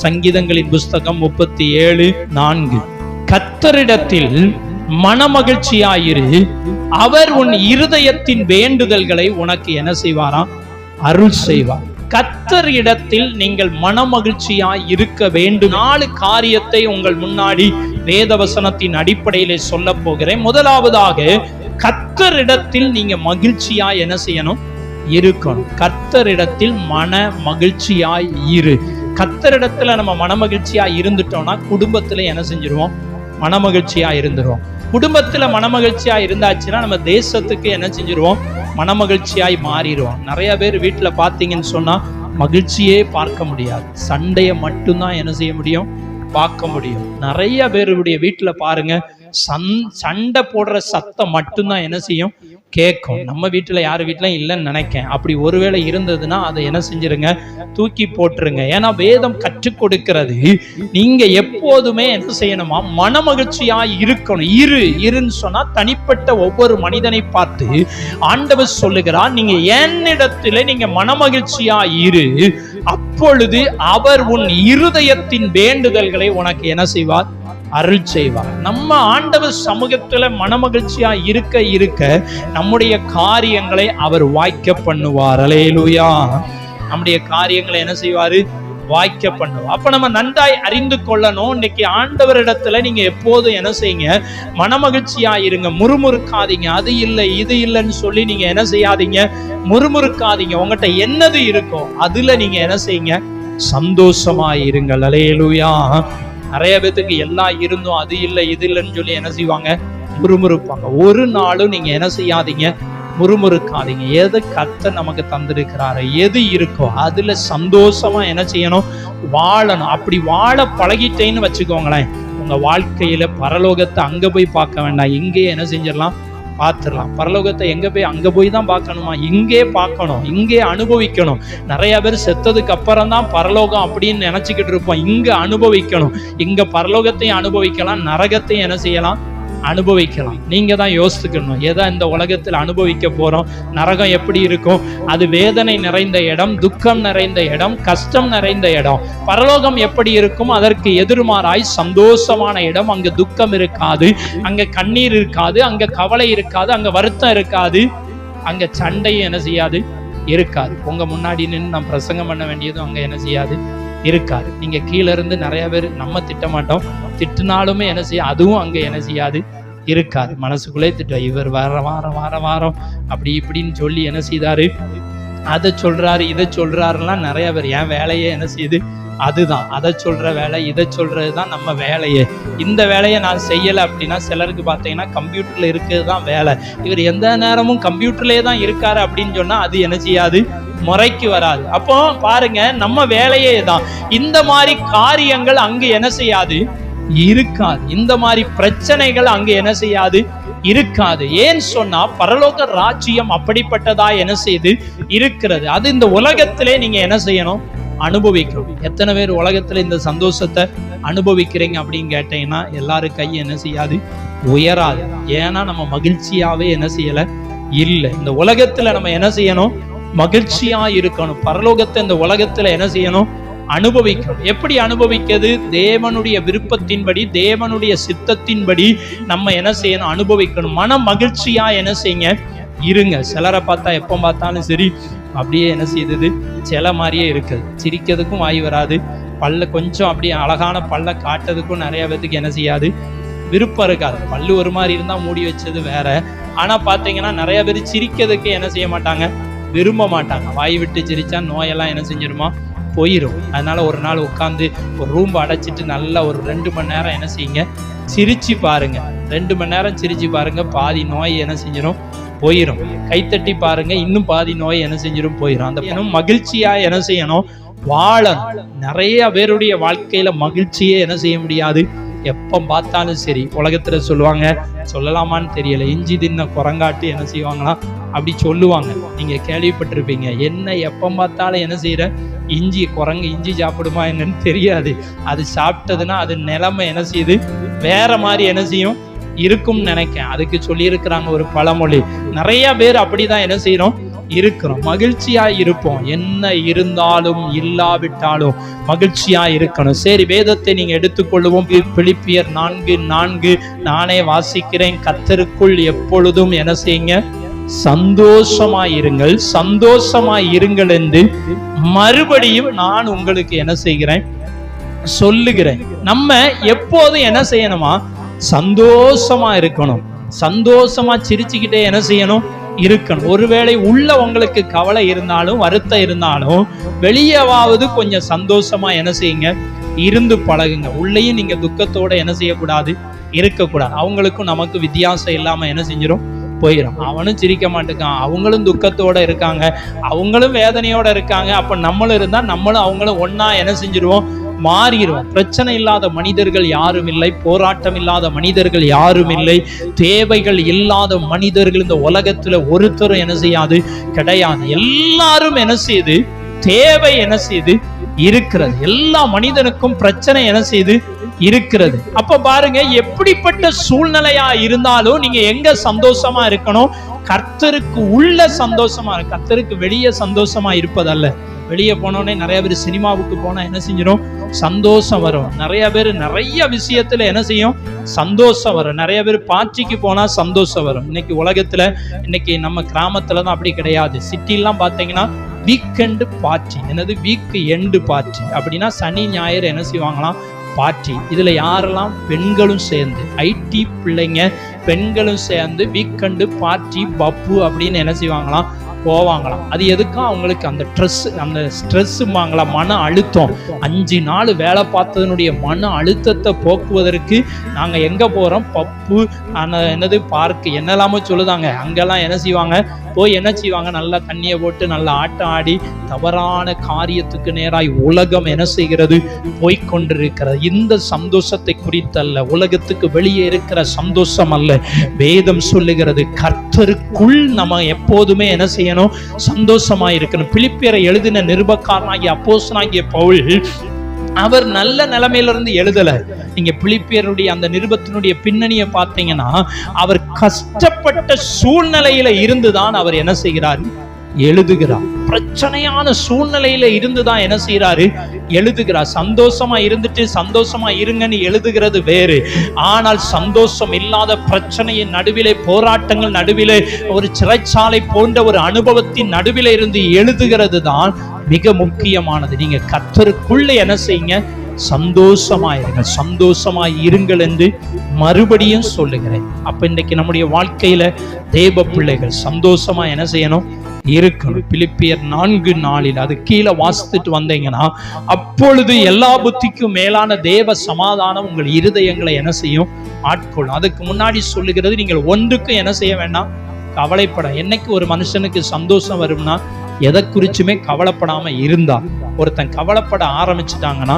சங்கீதங்களின் புஸ்தகம் 37:4. கர்த்தரிடத்தில் மனமகிழ்ச்சியாயிரு, அவர் உன் இருதயத்தின் வேண்டுதல்களை உனக்கு என்ன செய்வாராம்? அருள் செய்வார். கர்த்தரிடத்தில் நீங்கள் மனமகிழ்ச்சியாய் இருக்க வேண்டும். 4 காரியத்தை உங்கள் முன்னாடி வேதவசனத்தின் அடிப்படையிலே சொல்ல போகிறேன். முதலாவதாக, கர்த்தரிடத்தில் நீங்க மகிழ்ச்சியாய் என்ன செய்யணும்? இருக்கணும். கர்த்தரிடத்தில் மன மகிழ்ச்சியாய் இரு. கர்த்தரிடத்துல நம்ம மனமகிழ்ச்சியா இருந்துட்டோம்னா குடும்பத்துல என்ன செஞ்சிருவோம்? மனமகிழ்ச்சியா இருந்துருவோம். குடும்பத்துல மனமகிழ்ச்சியா இருந்தாச்சுன்னா நம்ம தேசத்துக்கு என்ன செஞ்சிருவோம்? மனமகிழ்ச்சியாய் மாறிடுவோம். நிறைய பேர் வீட்டுல பாத்தீங்கன்னு சொன்னா மகிழ்ச்சியே பார்க்க முடியாது. சண்டையை மட்டும்தான் என்ன செய்ய முடியும்? பார்க்க முடியும். நிறைய பேருடைய வீட்டுல பாருங்க, சண்டை போடுற சத்தம் மட்டும்தான் என்ன செய்யும்? கேட்கும். நம்ம வீட்டுல யாரு வீட்டுல இல்லைன்னு நினைக்கேன். அப்படி ஒருவேளை இருந்ததுன்னா அதை என்ன செஞ்சிருங்க? தூக்கி போட்டுருங்க. ஏன்னா வேதம் கற்றுக் கொடுக்கிறது, நீங்க எப்போதுமே என்ன செய்யணுமா? மனமகிழ்ச்சியா இருக்கணும். இருன்னு சொன்னா தனிப்பட்ட ஒவ்வொரு மனிதனை பார்த்து ஆண்டவர் சொல்லுகிறார், நீங்க என்னிடத்துல நீங்க மனமகிழ்ச்சியா இரு, அப்பொழுது அவர் உன் இருதயத்தின் வேண்டுதல்களை உனக்கு என்ன செய்வார்? அருள் செய்வார். நம்ம ஆண்டவர் சமூகத்துல மனமகிழ்ச்சியா இருக்க நம்முடைய காரியங்களை அவர் வாய்க்க பண்ணுவார். அல்லேலூயா. நம்முடைய காரியங்களை என்ன செய்வாரு? வாய்க்க பண்ணுவார். அப்ப நம்ம நன்றாய் அறிந்து கொள்ளணும், இன்னைக்கு ஆண்டவரிடத்துல நீங்க எப்போதும் என்ன செய்யுங்க? மனமகிழ்ச்சியா இருங்க. முறுமுறுக்காதீங்க. அது இல்லை இது இல்லைன்னு சொல்லி நீங்க என்ன செய்யாதீங்க? முறுமுறுக்காதீங்க. உங்ககிட்ட என்னது இருக்கோ அதுல நீங்க என்ன செய்யுங்க? சந்தோஷமா இருங்கள். அல்லேலூயா. நிறைய பேத்துக்கு எல்லாம் இருந்தும் அது இல்லை இது இல்லைன்னு சொல்லி என்ன செய்வாங்க? முறுமுறுப்பாங்க. ஒரு நாளும் நீங்க என்ன செய்யாதீங்க? முறுமுறுக்காதீங்க. எது கர்த்தர் நமக்கு தந்திருக்கிறாரு, எது இருக்கோ அதுல சந்தோஷமா என்ன செய்யணும்? வாழணும். அப்படி வாழ பழகிட்டேன்னு வச்சுக்கோங்களேன், உங்க வாழ்க்கையில பரலோகத்தை அங்க போய் பார்க்க வேண்டாம், இங்கே என்ன செஞ்சிடலாம்? பார்த்துடலாம். பரலோகத்தை எங்க போய் அங்க போய் தான் பார்க்கணுமா? இங்கே பார்க்கணும், இங்கே அனுபவிக்கணும். நிறைய பேர் செத்ததுக்கு அப்புறம் தான் பரலோகம் அப்படின்னு நினைச்சுக்கிட்டு இருப்போம். இங்க அனுபவிக்கணும். இங்க பரலோகத்தையும் அனுபவிக்கலாம், நரகத்தையும் என்ன செய்யலாம்? அனுபவிக்கலாம். நீங்க தான் யோசிக்கணும், எதை இந்த உலகத்தில் அனுபவிக்க போறோம்? நரகம் எப்படி இருக்கும்? அது வேதனை நிறைந்த இடம், துக்கம் நிறைந்த இடம், கஷ்டம் நிறைந்த இடம். பரலோகம் எப்படி இருக்கும்? அதற்கு எதிர்மாறாய் சந்தோஷமான இடம். அங்க துக்கம் இருக்காது, அங்க கண்ணீர் இருக்காது, அங்க கவலை இருக்காது, அங்க வருத்தம் இருக்காது, அங்க சண்டையும் என்ன செய்யாது? இருக்காது. உங்க முன்னாடி நின்று நான் பிரசங்கம் பண்ண வேண்டியதும் அங்க என்ன செய்யாது? இருக்காது. நீங்க கீழே இருந்து நிறைய பேர் நம்ம திட்ட மாட்டோம், திட்டினாலுமே என்ன செய்ய? அதுவும் அங்க என்ன செய்யாது? இருக்காது. மனசுக்குள்ளே திட்டம், இவர் வாரம் அப்படி இப்படின்னு சொல்லி என்ன செய்தாரு? அதை சொல்றாரு இதை சொல்றாருலாம் நிறைய பேர். என் வேலையே என்ன செய்யுது? அதுதான். அதை சொல்ற வேலை, இதை சொல்றதுதான் நம்ம வேலையே. இந்த வேலையை நான் செய்யலை அப்படின்னா சிலருக்கு பார்த்தீங்கன்னா கம்ப்யூட்டர்ல இருக்கிறது தான் வேலை. இவர் எந்த நேரமும் கம்ப்யூட்டர்லேயே தான் இருக்காரு அப்படின்னு சொன்னா அது என்ன செய்யாது? முறைக்கு வராது. அப்போ பாருங்க, நம்ம வேலையே தான். இந்த மாதிரி காரியங்கள் அங்கு என்ன செய்யாது? இருக்காது. இந்த மாதிரி பிரச்சனைகள் அங்கு என்ன செய்யாது? இருக்காது. ஏன் சொன்னா பரலோக ராஜ்யம் அப்படிப்பட்டதா என்ன செய்து இருக்கிறது. அது இந்த உலகத்திலே நீங்க என்ன செய்யணும்? அனுபவிக்கணும். எத்தனை பேர் உலகத்துல இந்த சந்தோஷத்தை அனுபவிக்கிறீங்க அப்படின்னு கேட்டீங்கன்னா எல்லாரும் கை என்ன செய்யாது? உயராது. ஏன்னா நம்ம மகிழ்ச்சியாவே என்ன செய்யல? இல்லை. இந்த உலகத்துல நம்ம என்ன செய்யணும்? மகிழ்ச்சியா இருக்கணும். பரலோகத்தை இந்த உலகத்துல என்ன செய்யணும்? அனுபவிக்கணும். எப்படி அனுபவிக்கிறது? தேவனுடைய விருப்பத்தின்படி, தேவனுடைய சித்தத்தின்படி நம்ம என்ன செய்யணும்? அனுபவிக்கணும். மன மகிழ்ச்சியா என்ன செய்யுங்க? இருங்க. சிலரை பார்த்தா எப்போ பார்த்தாலும் சரி அப்படியே என்ன செய்யுது? சில மாதிரியே இருக்குது. சிரிக்கிறதுக்கும் வாய் வராது, பல்ல கொஞ்சம் அப்படியே அழகான பல்ல காட்டுறதுக்கும் நிறைய பேத்துக்கு என்ன செய்யாது? விருப்பம் இருக்காது. பல்லு ஒரு மாதிரி இருந்தா மூடி வச்சது வேற. ஆனா பாத்தீங்கன்னா நிறைய பேர் சிரிக்கிறதுக்கு என்ன செய்ய மாட்டாங்க? விரும்ப மாட்டாங்க. வாய் விட்டு சிரிச்சா நோயெல்லாம் என்ன செஞ்சிருமா? போயிடும். அதனால ஒரு நாள் உட்காந்து ஒரு ரூம் அடைச்சிட்டு நல்லா ஒரு 2 மணி நேரம் என்ன செய்யுங்க? சிரிச்சு பாருங்க. 2 மணி நேரம் சிரிச்சு பாருங்க, பாதி நோய் என்ன செஞ்சிடும்? போயிடும். கைத்தட்டி பாருங்க, இன்னும் பாதி நோய் என்ன செஞ்சிடும்? போயிடும். அந்த மகிழ்ச்சியா என்ன செய்யணும்? வாழணும். நிறைய பேருடைய வாழ்க்கையில மகிழ்ச்சியே என்ன செய்ய முடியாது? எப்போ பார்த்தாலும் சரி. உலகத்துல சொல்லுவாங்க, சொல்லலாமான்னு தெரியல, இஞ்சி தின்ன குரங்காட்டு என்ன செய்வாங்களாம்? அப்படி சொல்லுவாங்க. நீங்க கேள்விப்பட்டிருப்பீங்க. என்ன எப்போ பார்த்தாலும் என்ன செய்யற? இஞ்சி, குரங்கு இஞ்சி சாப்பிடுமா என்னன்னு தெரியாது. அது சாப்பிட்டதுன்னா அது நிலைமை என்ன செய்யுது? வேற மாதிரி என்ன செய்யும்? இருக்கும்னு நினைக்கேன். அதுக்கு சொல்லி இருக்கிறாங்க ஒரு பழமொழி. நிறைய பேர் அப்படிதான் என்ன செய்யறோம்? இருக்கிறோம். மகிழ்ச்சியா இருப்போம். என்ன இருந்தாலும் இல்லாவிட்டாலும் மகிழ்ச்சியா இருக்கணும். சரி, வேதத்தை நீங்க எடுத்துக்கொள்ளுவோம். பிலிப்பியர் 4:4 நானே வாசிக்கிறேன். கர்த்தருக்குள் எப்பொழுதும் என்ன செய்யுங்க? சந்தோஷமாயிருங்கள், சந்தோஷமாயிருங்கள் என்று மறுபடியும் நான் உங்களுக்கு என்ன செய்கிறேன்? சொல்லுகிறேன். நம்ம எப்போதும் என்ன செய்யணுமா? சந்தோஷமா இருக்கணும். சந்தோஷமா சிரிச்சுக்கிட்டே என்ன செய்யணும்? இருக்கணும். ஒருவேளை உள்ள உங்களுக்கு கவலை இருந்தாலும் வருத்தம் இருந்தாலும் வெளியவாவது கொஞ்சம் சந்தோஷமா என்ன செய்யுங்க? இருந்து பழகுங்க. உள்ளேயும் நீங்க துக்கத்தோட என்ன செய்யக்கூடாது? இருக்கக்கூடாது. அவங்களுக்கும் நமக்கு வித்தியாசம் இல்லாம என்ன செஞ்சிடும்? போயிடும். அவனும் சிரிக்க மாட்டேங்கான், அவங்களும் துக்கத்தோட இருக்காங்க, அவங்களும் வேதனையோட இருக்காங்க. அப்ப நம்மளும் இருந்தா நம்மளும் அவங்களும் ஒன்னா என்ன செஞ்சிருவோம்? மாறிடுவோம். பிரச்சனை இல்லாத மனிதர்கள் யாரும் இல்லை, போராட்டம் இல்லாத மனிதர்கள் யாரும் இல்லை, தேவைகள் இல்லாத மனிதர்கள் இந்த உலகத்துல ஒருத்தரும் என்ன செய்யாது? கிடையாது. எல்லாரும் என்ன செய்யுது? தேவை என்ன செய்யுது? இருக்கிறது. எல்லா மனிதனுக்கும் பிரச்சனை என்ன செய்யுது? இருக்கிறது. அப்ப பாருங்க, எப்படிப்பட்ட சூழ்நிலையா இருந்தாலும் நீங்க எங்க சந்தோஷமா இருக்கணும்? கர்த்தருக்கு உள்ள சந்தோஷமா இருக்கு. கர்த்தருக்கு வெளியே சந்தோஷமா இருப்பதல்ல. வெளியே போனோடனே நிறைய பேர் சினிமாவுக்கு போனா என்ன செஞ்சிடும்? சந்தோஷம் வரும். நிறைய பேர் நிறைய விஷயத்துல என்ன செய்யும்? சந்தோஷம் வரும். நிறைய பேர் பார்ட்டிக்கு போனா சந்தோஷம் வரும். இன்னைக்கு உலகத்துல, இன்னைக்கு நம்ம கிராமத்துலதான் அப்படி கிடையாது. சிட்டிலாம் பாத்தீங்கன்னா வீக்கெண்டு பார்ட்டி. என்னது? Week end party. அப்படின்னா சனி ஞாயிறு என்ன செய்வாங்களாம்? பார்ட்டி. இதுல யாரெல்லாம்? பெண்களும் சேர்ந்து, ஐடி பிள்ளைங்க பெண்களும் சேர்ந்து வீக்கெண்டு பார்ட்டி பப்பு அப்படின்னு என்ன செய்வாங்களாம்? போவாங்களாம். அது எதுக்கா? அவங்களுக்கு அந்த ஸ்ட்ரெஸ்ஸுமாங்களா, மன அழுத்தம். 5 நாள் வேலை பார்த்ததனுடைய மன அழுத்தத்தை போக்குவதற்கு நாங்க எங்க போறோம்? பப்பு, என்னது பார்க், என்னெல்லாமோ சொல்லுதாங்க. அங்கெல்லாம் என்ன செய்வாங்க? போய் என்ன செய்வாங்க? நல்லா தண்ணியை போட்டு நல்லா ஆட்டம் ஆடி தவறான காரியத்துக்கு நேராய் உலகம் என்ன செய்கிறது? போய்கொண்டிருக்கிறது. இந்த சந்தோஷத்தை குறித்தல்ல, உலகத்துக்கு வெளியே இருக்கிற சந்தோஷம் அல்ல. வேதம் சொல்லுகிறது கர்த்தருக்குள் நம்ம எப்போதுமே என்ன செய்யணும்? சந்தோஷமா இருக்கணும். பிலிப்பியரை எழுதின நிருபக்காரனாகிய அப்போஸ்தலனாகிய பவுல் அவர் நல்ல நிலைமையிலிருந்து எழுதல. நீங்க பிலிப்பியருடைய அந்த நிருபத்தினுடைய பின்னணியை பார்த்தீங்கன்னா, அவர் கஷ்டப்பட்ட சூழ்நிலையில இருந்துதான் அவர் என்ன செய்கிறார்? எழுதுகிறார். பிரச்சனையான சூழ்நிலையில இருந்துதான் என்ன செய்யறாரு? எழுதுகிறார். சந்தோஷமா இருந்துட்டு சந்தோஷமா இருங்கன்னு எழுதுகிறது வேறு. ஆனால் சந்தோஷம் இல்லாத பிரச்சனையின் நடுவிலே, போராட்டங்கள் நடுவிலே, ஒரு சிறைச்சாலை போன்ற ஒரு அனுபவத்தின் நடுவிலே இருந்து எழுதுகிறது தான் மிக முக்கியமானது. நீங்க கர்த்தருக்குள்ள என்ன செய்யுங்க? சந்தோஷமாயிருங்க, சந்தோஷமாய் இருங்கள் என்று மறுபடியும் சொல்லுகிறேன். அப்ப இன்னைக்கு நம்முடைய வாழ்க்கையில தேவ பிள்ளைகள் சந்தோஷமா என்ன செய்யணும்? இருக்கணும். பிலிப்பியர் 4:4 அது கீழே வாசித்துட்டு வந்தீங்கன்னா, அப்பொழுது எல்லா புத்திக்கும் மேலான தேவ சமாதானம் உங்கள் இருதயங்களை என்ன செய்யும்? ஆட்கொள்ளும். அதுக்கு முன்னாடி சொல்லுகிறது, நீங்கள் ஒன்றுக்கும் என்ன செய்ய வேண்டாம்? கவலைப்பட. என்னைக்கு ஒரு மனுஷனுக்கு சந்தோஷம் வரும்னா, எதை குறிச்சுமே கவலைப்படாம இருந்தா. ஒருத்தன் கவலைப்பட ஆரம்பிச்சுட்டாங்கன்னா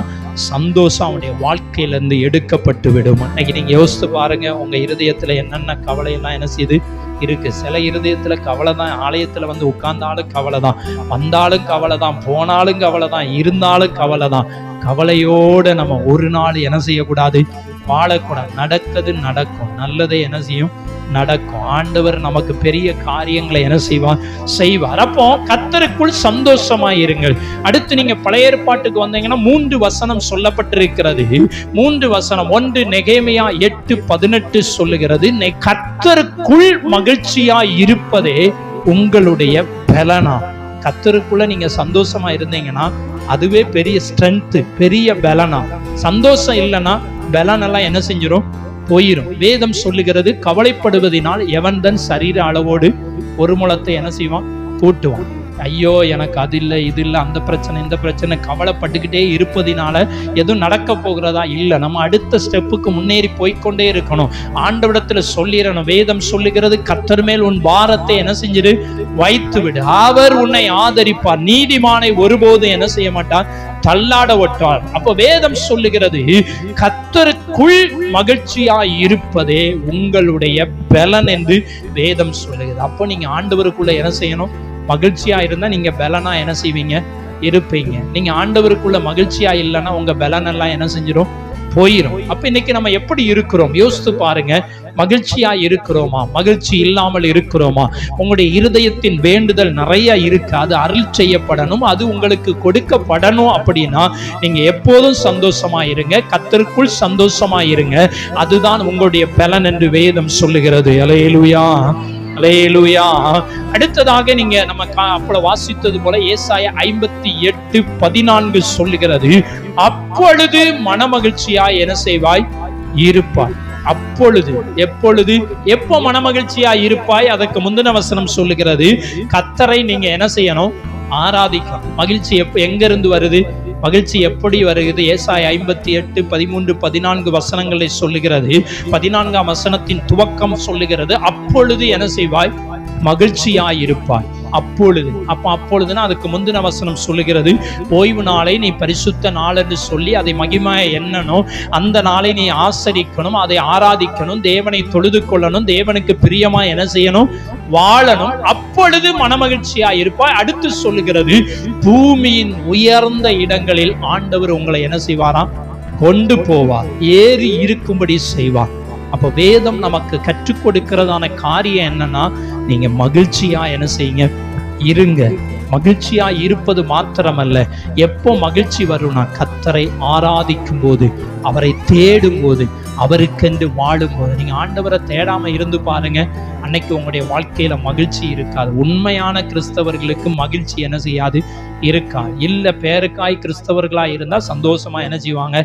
சந்தோஷம் அவனுடைய வாழ்க்கையில இருந்து எடுக்கப்பட்டு விடும். இன்னைக்கு நீங்க யோசித்து பாருங்க, உங்க இருதயத்துல என்னென்ன கவலையெல்லாம் என்ன செய்யுது இருக்கு. சில இருதயத்துல கவலை தான். ஆலயத்துல வந்து உட்கார்ந்தாலும் கவலை தான், வந்தாலும் கவலை தான், போனாலும் கவலை தான், இருந்தாலும் கவலை தான். கவலையோட நம்ம ஒரு நாள் என்ன செய்யக்கூடாது? வாழக்கூடாது. நடக்குது நடக்கும், நல்லதை என்ன செய்யும்? நடக்கும். ஆண்டவர் நமக்கு பெரிய காரியங்களை என்ன செய்வார். அப்போ கர்த்தருக்குள் சந்தோஷமாயிருங்கள். அடுத்து நீங்க பழைய ஏற்பாட்டுக்கு வந்தீங்கன்னா 3 வசனம் சொல்லப்பட்டிருக்கிறது. 3 வசனம். 1 நெகேமியா 8:18 சொல்லுகிறது, கர்த்தருக்குள் மகிழ்ச்சியா இருப்பதே உங்களுடைய பலனா. கர்த்தருக்குள்ள நீங்க சந்தோஷமா இருந்தீங்கன்னா அதுவே பெரிய ஸ்ட்ரென்த், பெரிய பலனா. சந்தோஷம் இல்லைன்னா பலனெல்லாம் என்ன செஞ்சிடும்? போயிரும். வேதம் சொல்லுகிறது, கவலைப்படுவதனால் எவன் தன் சரீர அளவோடு ஒரு முழத்தை என்ன செய்வான்? கூட்டுவான். ஐயோ எனக்கு அது இல்லை, இது இல்லை, அந்த பிரச்சனை, இந்த பிரச்சனை, கவலைப்பட்டுக்கிட்டே இருப்பதினால எதுவும் நடக்க போகிறதா? இல்லை. நம்ம அடுத்த ஸ்டெப்புக்கு முன்னேறி போய்கொண்டே இருக்கணும். ஆண்டவரிடத்துல சொல்லிடணும். வேதம் சொல்லுகிறது, கர்த்தர் மேல் உன் பாரத்தை என்ன செஞ்சிரு? வைத்து விடு, அவர் உன்னை ஆதரிப்பார், நீதிமானை ஒருபோதும் என்ன செய்ய மாட்டார்? தள்ளாட ஒட்டார். அப்போ வேதம் சொல்லுகிறது, கர்த்தருக்குள் மகிழ்ச்சியாய் இருப்பதே உங்களுடைய பலன் என்று வேதம் சொல்லுகிறது. அப்போ நீங்க ஆண்டவருக்குள்ள என்ன செய்யணும்? மகிழ்ச்சியா இருந்தா நீங்க பலனா என்ன செய்வீங்க? இருப்பீங்க. நீங்க ஆண்டவருக்குள்ள மகிழ்ச்சியா இல்லைன்னா உங்க பலன் எல்லாம் என்ன செஞ்சிடும்? போயிரும். அப்ப இன்னைக்கு நம்ம எப்படி இருக்கிறோம் யோசித்து பாருங்க. மகிழ்ச்சியா இருக்கிறோமா? மகிழ்ச்சி இல்லாமல் இருக்கிறோமா? உங்களுடைய இருதயத்தின் வேண்டுதல் நிறைய இருக்கு, அது அருள் செய்யப்படணும், அது உங்களுக்கு கொடுக்கப்படணும். அப்படின்னா நீங்க எப்போதும் சந்தோஷமா இருங்க, கர்த்தருக்குள் சந்தோஷமா இருங்க. அதுதான் உங்களுடைய பலன் என்று வேதம் சொல்லுகிறது. அல்லேலூயா, அல்லேலூயா. அடுத்ததாக நீங்க நம்ம அப்பள வாசித்தது போல ஏசாயா 58:14 சொல்லுகிறது, அப்பொழுது மனமகிழ்ச்சியாய் என்ன செய்வாய்? இருப்பாய். அப்பொழுது, எப்பொழுது, எப்போ மனமகிழ்ச்சியா இருப்பாய்? அதற்கு முந்தின வசனம் சொல்லுகிறது, கர்த்தரை நீங்க என்ன செய்யணும்? ஆராதிக்கணும். மகிழ்ச்சி எங்க இருந்து வருது? மகிழ்ச்சி எப்படி வருகிறது? ஏசாயா 58:13-14 வசனங்களை சொல்லுகிறது. 14ஆம் வசனத்தின் துவக்கம் சொல்லுகிறது, அப்பொழுது என்ன செய்வாய்? மகிழ்ச்சியாயிருப்பாய். அப்பொழுது, அப்பொழுதுன்னா அதுக்கு முந்தின வசனம் சொல்லுகிறது, ஓய்வு நாளை நீ பரிசுத்த நாள் என்று சொல்லி அதை மகிமையா எண்ணணும், அந்த நாளை நீ ஆசரிக்கணும், அதை ஆராதிக்கணும், தேவனை தொழுது கொள்ளணும், தேவனுக்கு பிரியமா என்ன செய்யணும்? வாழணும். அப்பொழுது மனமகிழ்ச்சியா இருப்பாய். அடுத்து சொல்லுகிறது, பூமியின் உயர்ந்த இடங்களில் ஆண்டவர் உங்களை என்ன செய்வாராம்? கொண்டு போவார், ஏறி இருக்கும்படி செய்வார். அப்ப வேதம் நமக்கு கற்றுக் கொடுக்கிறதான காரியம் என்னன்னா, நீங்க மகிழ்ச்சியா என்ன செய்யுங்க? இருங்க. மகிழ்ச்சியா இருப்பது மாத்திரமல்ல, எப்போ மகிழ்ச்சி வரும்னா கர்த்தரை ஆராதிக்கும் போது, அவரை தேடும் போது, அவருக்கென்று வாழும் போது. நீங்க ஆண்டவரை தேடாம இருந்து பாருங்க, அன்னைக்கு உங்களுடைய வாழ்க்கையில மகிழ்ச்சி இருக்காது. உண்மையான கிறிஸ்தவர்களுக்கு மகிழ்ச்சி என்ன செய்யாது? இருக்கா. இல்ல பேருக்காய் கிறிஸ்தவர்களா இருந்தா சந்தோஷமா என்ன செய்வாங்க?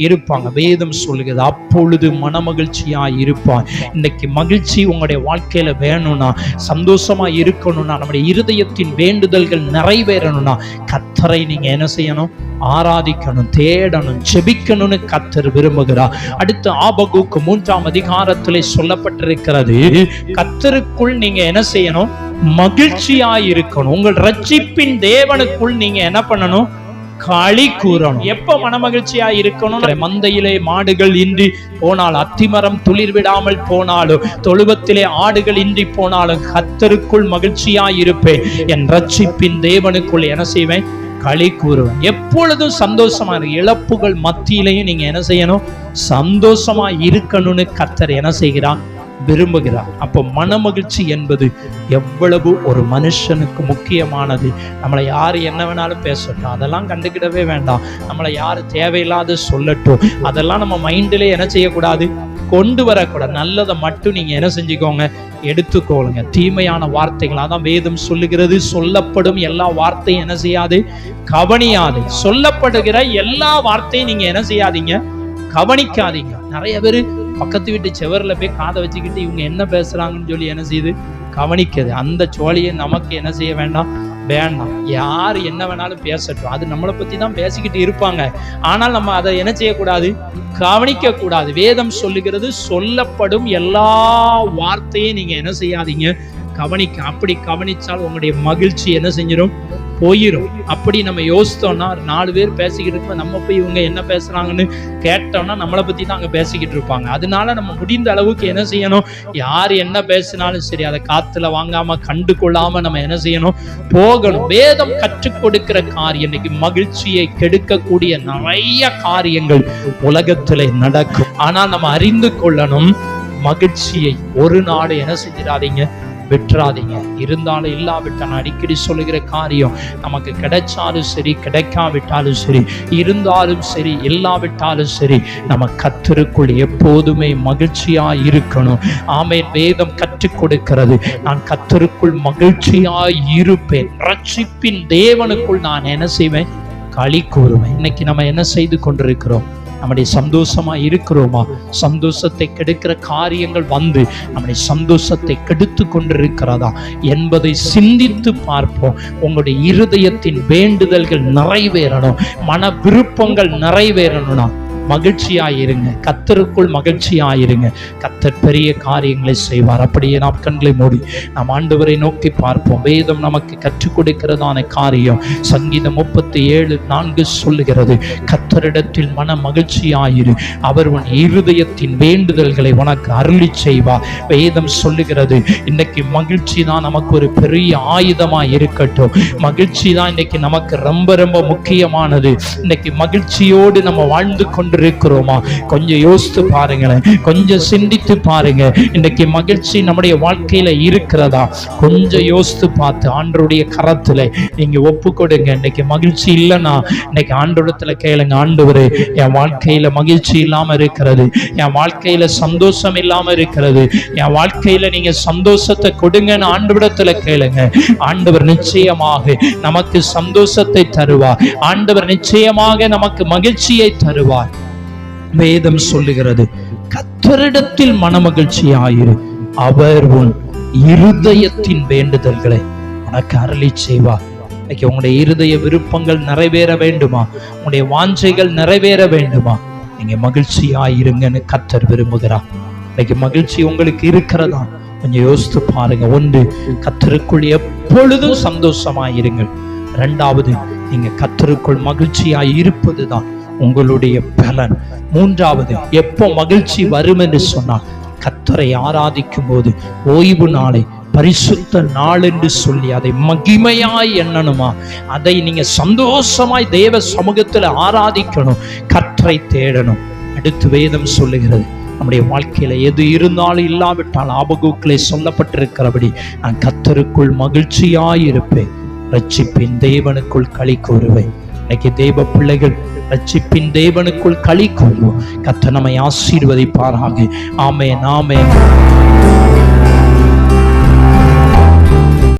இருப்பாங்க. வேதம் சொல்லுகிறது, அப்பொழுது மனமகிழ்ச்சியா இருப்பாய். இன்னைக்கு மகிழ்ச்சி உங்களுடைய வாழ்க்கையில வேணும்னா, சந்தோஷமா இருக்கணும்னா, நம்முடைய இருதயத்தின் வேண்டுதல்கள் நிறைவேறணும்னா கர்த்தரை நீங்க என்ன செய்யணும்? ஆராதிக்கணும், தேடணும், ஜெபிக்கணும்னு கர்த்தர் விரும்புகிறார். அடுத்து ஆபகுக்கு 3ஆம் அதிகாரத்திலே சொல்லப்பட்டிருக்கிறது, கர்த்தருக்குள் நீங்க என்ன செய்யணும்? மகிழ்ச்சியா இருக்கணும். உங்கள் ரட்சிப்பின் தேவனுக்குள் நீங்க என்ன பண்ணணும்? களி கூறணும். எப்ப மனமகிழ்ச்சியா இருக்கணும்? மந்தையிலே மாடுகள் இன்றி போனால், அத்திமரம் துளிர் விடாமல் போனாலும், தொழுவத்திலே ஆடுகள் இன்றி போனாலும் கர்த்தருக்குள் மகிழ்ச்சியா இருப்பேன், என் ரட்சிப்பின் தேவனுக்குள் என்ன செய்வேன்? களி கூறுவேன். எப்பொழுதும் சந்தோஷமா இருக்கு. இழப்புகள் மத்தியிலையும் நீங்க என்ன செய்யணும்? சந்தோஷமா இருக்கணும்னு கர்த்தர் என்ன செய்கிறான்? விரும்புகிறார். அப்போ மனமகிழ்ச்சி என்பது எவ்வளவு ஒரு மனுஷனுக்கு முக்கியமானது. நம்மளை யாரு என்ன வேணாலும் பேசட்டும், அதெல்லாம் கண்டுக்கிடவே வேண்டாம். நம்மளை யாரு தேவையில்லாத சொல்லட்டும், அதெல்லாம் நம்ம மைண்டிலே என்ன செய்யக்கூடாது? கொண்டு வரக்கூடாது. நல்லதை மட்டும் நீங்க என்ன செஞ்சுக்கோங்க? எடுத்துக்கோளுங்க. தீமையான வார்த்தைகள், அதான் வேதம் சொல்லுகிறது, சொல்லப்படும் எல்லா வார்த்தையும் என்ன செய்யாது? கவனியாது. சொல்லப்படுகிற எல்லா வார்த்தையும் நீங்க என்ன செய்யாதீங்க? கவனிக்காதீங்க. நிறைய பேரு பக்கத்து வீட்டு செவர்ல போய் காதை வச்சுக்கிட்டு இவங்க என்ன பேசுறாங்கன்னு சொல்லி என்ன செய்யுது? கவனிக்குது. அந்த சோழியை நமக்கு என்ன செய்ய வேண்டாம்? வேண்டாம். யார் என்ன வேணாலும் பேசட்டும், அது நம்மளை பத்தி தான் பேசிக்கிட்டு இருப்பாங்க. ஆனால் நம்ம அதை என்ன செய்யக்கூடாது? கவனிக்க கூடாது. வேதம் சொல்லுகிறது, சொல்லப்படும் எல்லா வார்த்தையும் நீங்க என்ன செய்யாதீங்க? கவனிக்க. அப்படி கவனிச்சால் உங்களுடைய மகிழ்ச்சி என்ன செஞ்சிடும்? போயிடும். அப்படி நம்ம யோசித்தோம்னா, 4 பேர் பேசிக்கிட்டு இருப்போம், நம்ம போய் இவங்க என்ன பேசுறாங்கன்னு கேட்டோம்னா நம்மளை பத்தி தான் அங்க பேசிக்கிட்டு இருப்பாங்க. அதனால நம்ம முடிந்த அளவுக்கு என்ன செய்யணும்? யார் என்ன பேசினாலும் சரி, அதை காத்துல வாங்காம கண்டு கொள்ளாம நம்ம என்ன செய்யணும்? போகணும். வேதம் கற்றுக் கொடுக்கிற காரியம், இன்னைக்கு மகிழ்ச்சியை கெடுக்கக்கூடிய நிறைய காரியங்கள் உலகத்திலே நடக்கும். ஆனா நம்ம அறிந்து கொள்ளணும், மகிழ்ச்சியை ஒரு நாடு என்ன செஞ்சிடாதீங்க? விட்டுறாதீங்க. இருந்தாலும் இல்லாவிட்டால் அடிக்கடி சொல்லுகிற காரியம், நமக்கு கிடைச்சாலும் சரி, கிடைக்காவிட்டாலும் சரி, இருந்தாலும் சரி, இல்லாவிட்டாலும் சரி, நம்ம கர்த்தருக்குள் எப்போதுமே மகிழ்ச்சியா இருக்கணும். ஆமென். வேதம் கற்றுக் கொடுக்கிறது, நான் கர்த்தருக்குள் மகிழ்ச்சியா இருப்பேன், ரட்சிப்பின் தேவனுக்குள் நான் என்ன செய்வேன்? களி கூறுவேன். இன்னைக்கு நம்ம என்ன செய்து கொண்டிருக்கிறோம்? நம்முடைய சந்தோஷமா இருக்கிறோமா? சந்தோஷத்தை கெடுக்கிற காரியங்கள் வந்து நம்முடைய சந்தோஷத்தை கெடுத்து கொண்டிருக்கிறதா என்பதை சிந்தித்து பார்ப்போம். உங்களுடைய இருதயத்தின் வேண்டுதல்கள் நிறைவேறணும், மன விருப்பங்கள் நிறைவேறணும்னா மகிழ்ச்சியாயிருங்க. கர்த்தருக்குள் மகிழ்ச்சியாயிருங்க. கர்த்தர் பெரிய காரியங்களை செய்வார். அப்படியே நாம் கண்களை மூடி நாம் ஆண்டவரை நோக்கி பார்ப்போம். வேதம் நமக்கு கற்றுக் கொடுக்கிறதான காரியம் சங்கீதம் 37:4 சொல்லுகிறது, கர்த்தரிடத்தில் மன மகிழ்ச்சியாயிரு, அவர் உன் இருதயத்தின் வேண்டுதல்களை உனக்கு அருளி செய்வார். வேதம் சொல்லுகிறது, இன்னைக்கு மகிழ்ச்சி தான் நமக்கு ஒரு பெரிய ஆயுதமா இருக்கட்டும். மகிழ்ச்சி தான் இன்னைக்கு நமக்கு ரொம்ப ரொம்ப முக்கியமானது. இன்னைக்கு மகிழ்ச்சியோடு நம்ம வாழ்ந்து கொண்டு கொண்டிருக்கிறோமா? கொஞ்சம் யோசித்து பாருங்களேன், கொஞ்சம் சிந்தித்து பாருங்க. இன்றைக்கு மகிழ்ச்சி நம்முடைய வாழ்க்கையில இருக்கிறதா? கொஞ்சம் யோசித்து பார்த்து ஆண்டவருடைய கரத்துல நீங்க ஒப்பு கொடுங்க. இன்னைக்கு மகிழ்ச்சி இல்லைன்னா இன்னைக்கு ஆண்டவரத்துல கேளுங்க, ஆண்டவரே என் வாழ்க்கையில மகிழ்ச்சி இல்லாம இருக்கிறது, என் வாழ்க்கையில சந்தோஷம் இல்லாம இருக்கிறது, என் வாழ்க்கையில நீங்க சந்தோஷத்தை கொடுங்கன்னு ஆண்டவரிடத்துல கேளுங்க. ஆண்டவர் நிச்சயமாக நமக்கு சந்தோஷத்தை தருவார். ஆண்டவர் நிச்சயமாக நமக்கு மகிழ்ச்சியை தருவார். வேதம் சொல்லுகிறது, கர்த்தரிடத்தில் மனமகிழ்ச்சியாயிரு, அவர் உன் இருதயத்தின் வேண்டுதல்களை உனக்கு அருளி செய்வார். இன்னைக்கு உங்களுடைய இருதய விருப்பங்கள் நிறைவேற வேண்டுமா? உங்களுடைய வாஞ்சைகள் நிறைவேற வேண்டுமா? நீங்க மகிழ்ச்சியாயிருங்கன்னு கர்த்தர் விரும்புகிறார். இன்னைக்கு மகிழ்ச்சி உங்களுக்கு இருக்கிறதா? கொஞ்சம் யோசித்து பாருங்க. ஒன்று, கர்த்தருக்குள் எப்பொழுதும் சந்தோஷமாயிருங்கள். இரண்டாவது, நீங்க கர்த்தருக்குள் மகிழ்ச்சியாய் இருப்பதுதான் உங்களுடைய பலன். மூன்றாவது, எப்போ மகிழ்ச்சி வரும் என்று சொன்னால் கர்த்தரை ஆராதிக்கும் போது ஓய்வு நாளை பரிசுத்த நாள் என்று சொல்லி அதை மகிமையாய் எண்ணணுமா? அதை நீங்க சந்தோஷமாய் தேவ சமூகத்தில் ஆராதிக்கணும், கர்த்தரை தேடணும். அடுத்து வேதம் சொல்லுகிறது, நம்முடைய வாழ்க்கையில எது இருந்தாலும் இல்லாவிட்டால் ஆபகுக்கிலே சொல்லப்பட்டிருக்கிறபடி நான் கர்த்தருக்குள் மகிழ்ச்சியாய் இருப்பேன், ரட்சிப்பின் தேவனுக்குள் களி கூறுவேன். இன்னைக்கு தேவ பிள்ளைகள் ரட்சிப்பின் தேவனுக்குள் களி கூறுவோம். கர்த்தர் நம்மை ஆசீர்வதிப்பாராக. ஆமென், ஆமென்.